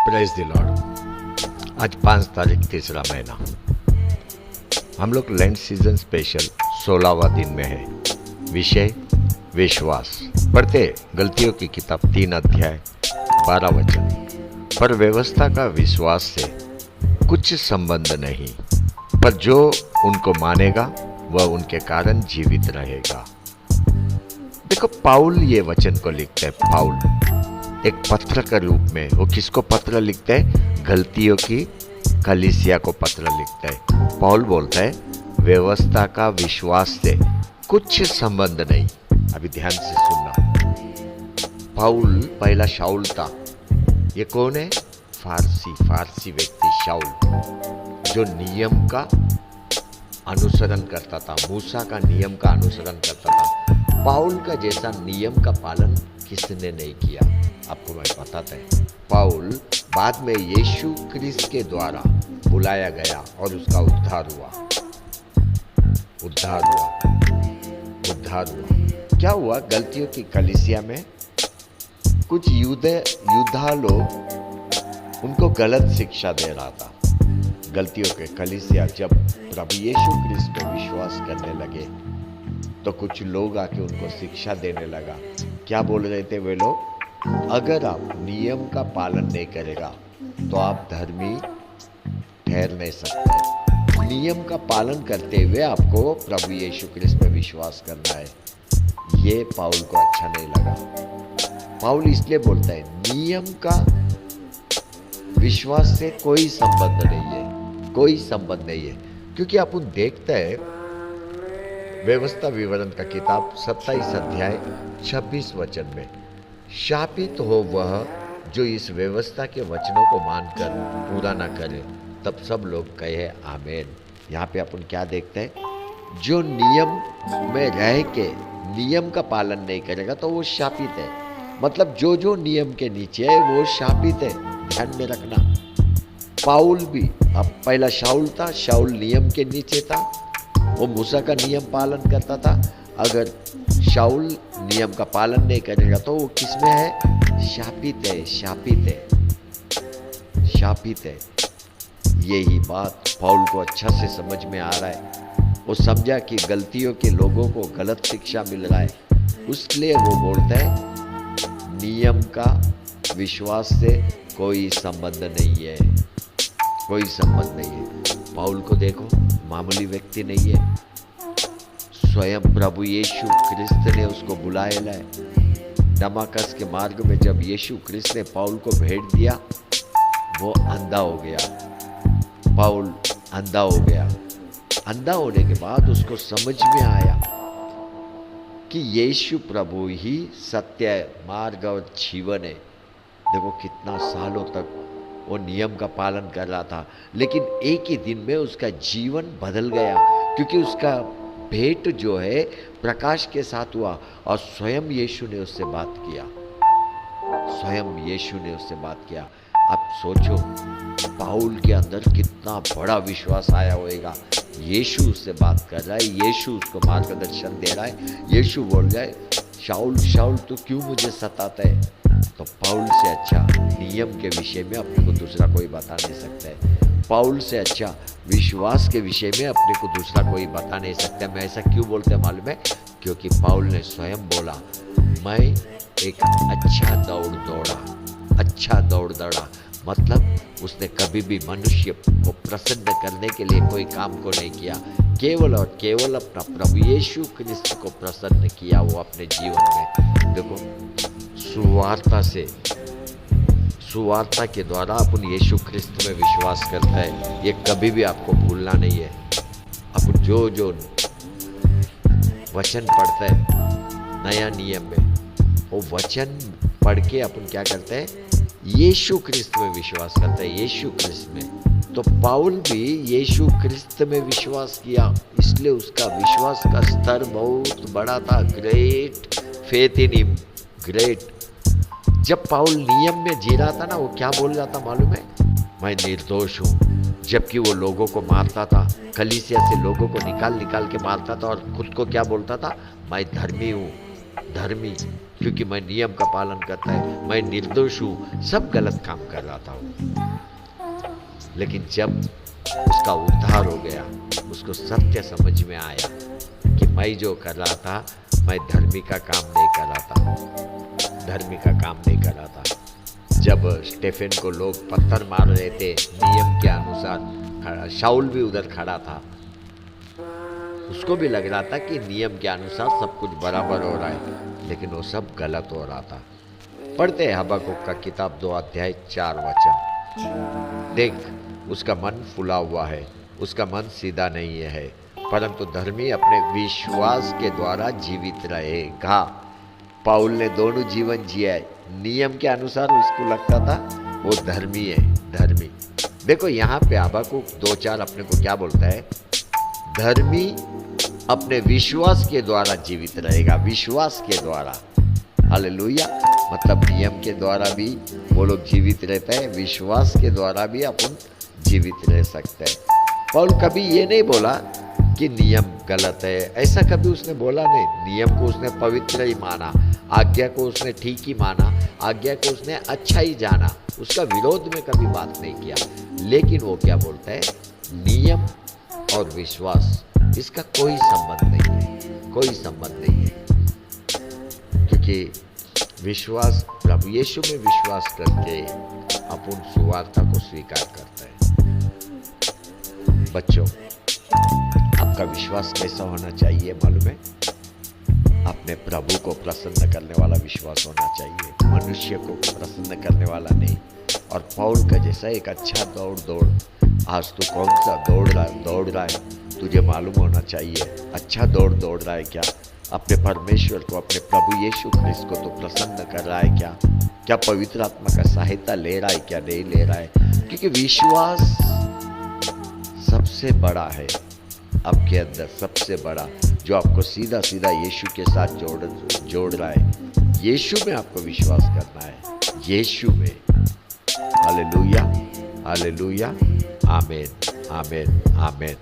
Praise the Lord. आज 5 तारीख तीसरा महीना, हम लोग लेंट सीजन स्पेशल 16वां दिन में है। विषय विश्वास। पढ़ते गलतियों की किताब 3 अध्याय 12 वचन। पर व्यवस्था का विश्वास से कुछ संबंध नहीं, पर जो उनको मानेगा वह उनके कारण जीवित रहेगा। देखो, पाउल ये वचन को लिखते हैं। पाउल एक पत्र के रूप में वो किसको पत्र लिखते हैं? गलतियों की कलीसिया को पत्र लिखते हैं। पाउल बोलता है व्यवस्था का विश्वास से कुछ संबंध नहीं। अभी ध्यान से सुनना। पाउल पहला शाऊल था। ये कौन है? फारसी व्यक्ति शाऊल, जो नियम का अनुसरण करता था, मूसा का नियम का अनुसरण करता था। पाउल का जैसा नियम का पालन किसने नहीं किया, आपको मैं बताता है। पाउल बाद में यीशु क्रिस्त के द्वारा बुलाया गया और उसका उद्धार हुआ। क्या हुआ? गलतियों की कलीसिया में कुछ युद्धा लोग उनको गलत शिक्षा दे रहा था। गलतियों के कलीसिया जब प्रभु यीशु क्रिस्त पे विश्वास करने लगे तो कुछ लोग आके उनको शिक्षा देने लगा। क्या बोल रहे थे वे लोग? अगर आप नियम का पालन नहीं करेगा तो आप धर्मी ठहर नहीं सकते। नियम का पालन करते हुए आपको प्रभु यीशु क्रिस्त पे विश्वास करना है। ये पाउल को अच्छा नहीं लगा। पाउल इसलिए बोलता है नियम का विश्वास से कोई संबंध नहीं है, क्योंकि आप देखते हैं व्यवस्था विवरण का किताब 27 अध्याय 26 वचन में, शापित हो वह जो इस व्यवस्था के वचनों को मानकर पूरा ना करे। तब सब लोग कहे आमीन। यहाँ पे अपन क्या देखते हैं? जो नियम में रह के नियम का पालन नहीं करेगा तो वो शापित है। मतलब जो नियम के नीचे है वो शापित है। ध्यान में रखना। पाउल भी, अब पहला शाऊल था, शाऊल नियम के नीचे था, वो मूसा का नियम पालन करता था। अगर शाऊल नियम का पालन नहीं करेगा तो वो किसमें है? शापित है। यही बात पाउल को अच्छा से समझ में आ रहा है। वो समझा कि गलतियों के लोगों को गलत शिक्षा मिल रहा है, इसलिए वो बोलता है नियम का विश्वास से कोई संबंध नहीं है। पाउल को देखो, मामूली व्यक्ति नहीं है। स्वयं प्रभु यीशु क्रिस्त ने उसको बुलाया है। दमाकस के मार्ग में जब यीशु क्रिस्त ने पाउल को भेंट दिया, वो अंधा हो गया। पाउल अंधा हो गया। अंधा होने के बाद उसको समझ में आया कि यीशु प्रभु ही सत्य, मार्ग और जीवन है। देखो कितना सालों तक वो नियम का पालन कर रहा था, लेकिन एक ही दिन में उसका जीवन बदल गया, क्योंकि उसका भेंट जो है प्रकाश के साथ हुआ और स्वयं यीशु ने उससे बात किया। अब सोचो पाउल के अंदर कितना बड़ा विश्वास आया होगा। यीशु उससे बात कर रहा है, यीशु उसको मार्गदर्शन दे रहा है। यीशु बोल रहा है शाऊल तू क्यों मुझे सताता है? तो पाउल से अच्छा नियम के विषय में अपने को दूसरा कोई बता नहीं सकता है। पाउल से अच्छा विश्वास के विषय में अपने को दूसरा कोई बता नहीं सकता। मैं ऐसा क्यों बोलते मालूम है? क्योंकि पाउल ने स्वयं बोला मैं एक अच्छा दौड़ दौड़ा। मतलब उसने कभी भी मनुष्य को प्रसन्न करने के लिए कोई काम को नहीं किया, केवल और केवल अपना प्रभु यीशु क्रिस्त को प्रसन्न किया वो अपने जीवन में। देखो, सुवार्ता के द्वारा अपन यीशु क्रिस्त में विश्वास करता है, ये कभी भी आपको भूलना नहीं है। अपन जो वचन पढ़ता है नया नियम में, वो वचन पढ़ के अपन क्या करते हैं? यीशु क्रिस्त में विश्वास करता है, यीशु क्रिस्त में। तो पाउल भी यीशु क्रिस्त में विश्वास किया, इसलिए उसका विश्वास का स्तर बहुत बड़ा था। Great faith in him, great. जब पाउल नियम में जी रहा था ना, वो क्या बोल रहा था मालूम है? मैं निर्दोष हूँ। जबकि वो लोगों को मारता था, कलीसिया से लोगों को निकाल के मारता था और खुद को क्या बोलता था? मैं धर्मी हूँ, धर्मी, क्योंकि मैं नियम का पालन करता है, मैं निर्दोष हूं, सब गलत काम कर रहा था वो। लेकिन जब उसका उद्धार हो गया, उसको सत्य समझ में आया कि मैं जो कर रहा था, मैं धर्मी का काम नहीं कर रहा था, धर्मी का काम नहीं कर रहा था। जब स्टेफन को लोग पत्थर मार रहे थे नियम के अनुसार, शाऊल भी उधर खड़ा था, उसको भी लग रहा था कि नियम के अनुसार सब कुछ बराबर हो रहा है, लेकिन वो सब गलत हो रहा था। पढ़ते हैं हबक्कुक का किताब 2 अध्याय 4 वचन। देख, उसका मन फुला हुआ है, उसका मन सीधा नहीं है, परंतु धर्मी अपने विश्वास के द्वारा जीवित रहेगा। पाउल ने दोनों जीवन जिया है। नियम के अनुसार उसको लगता था वो धर्मी है, धर्मी। देखो यहाँ पे हबक्कुक 2:4 अपने को क्या बोलता है? धर्मी अपने विश्वास के द्वारा जीवित रहेगा, विश्वास के द्वारा। हालेलुया। मतलब नियम के द्वारा भी वो लोग जीवित रहते हैं, विश्वास के द्वारा भी अपन जीवित रह सकते हैं। पौल कभी ये नहीं बोला कि नियम गलत है, ऐसा कभी उसने बोला नहीं। नियम को उसने पवित्र ही माना, आज्ञा को उसने ठीक ही माना, आज्ञा को उसने अच्छा ही जाना, उसका विरोध में कभी बात नहीं किया। लेकिन वो क्या बोलता है? नियम और विश्वास, इसका कोई संबंध नहीं है, कोई संबंध नहीं है। क्योंकि विश्वास, प्रभु यीशु में विश्वास करके अपन सुवार्ता को स्वीकार करते हैं। बच्चों, आपका विश्वास कैसा होना चाहिए मालूम है? अपने प्रभु को प्रसन्न करने वाला विश्वास होना चाहिए, मनुष्य को प्रसन्न करने वाला नहीं। और पौल का जैसा एक अच्छा दौड़। आज तू कौन सा दौड़ रहा है, तुझे मालूम होना चाहिए। अच्छा दौड़ रहा है क्या? अपने परमेश्वर को, अपने प्रभु यीशु ख्रिस्त को तो प्रसन्न कर रहा है क्या? क्या पवित्र आत्मा का सहायता ले रहा है क्या? नहीं ले रहा है। क्योंकि विश्वास सबसे बड़ा है आपके अंदर, सबसे बड़ा, जो आपको सीधा सीधा यीशु के साथ जोड़ रहा है। यीशु में आपको विश्वास करना है, यीशु में। हालेलुया, हालेलुया, आमीन, आमीन, आमीन।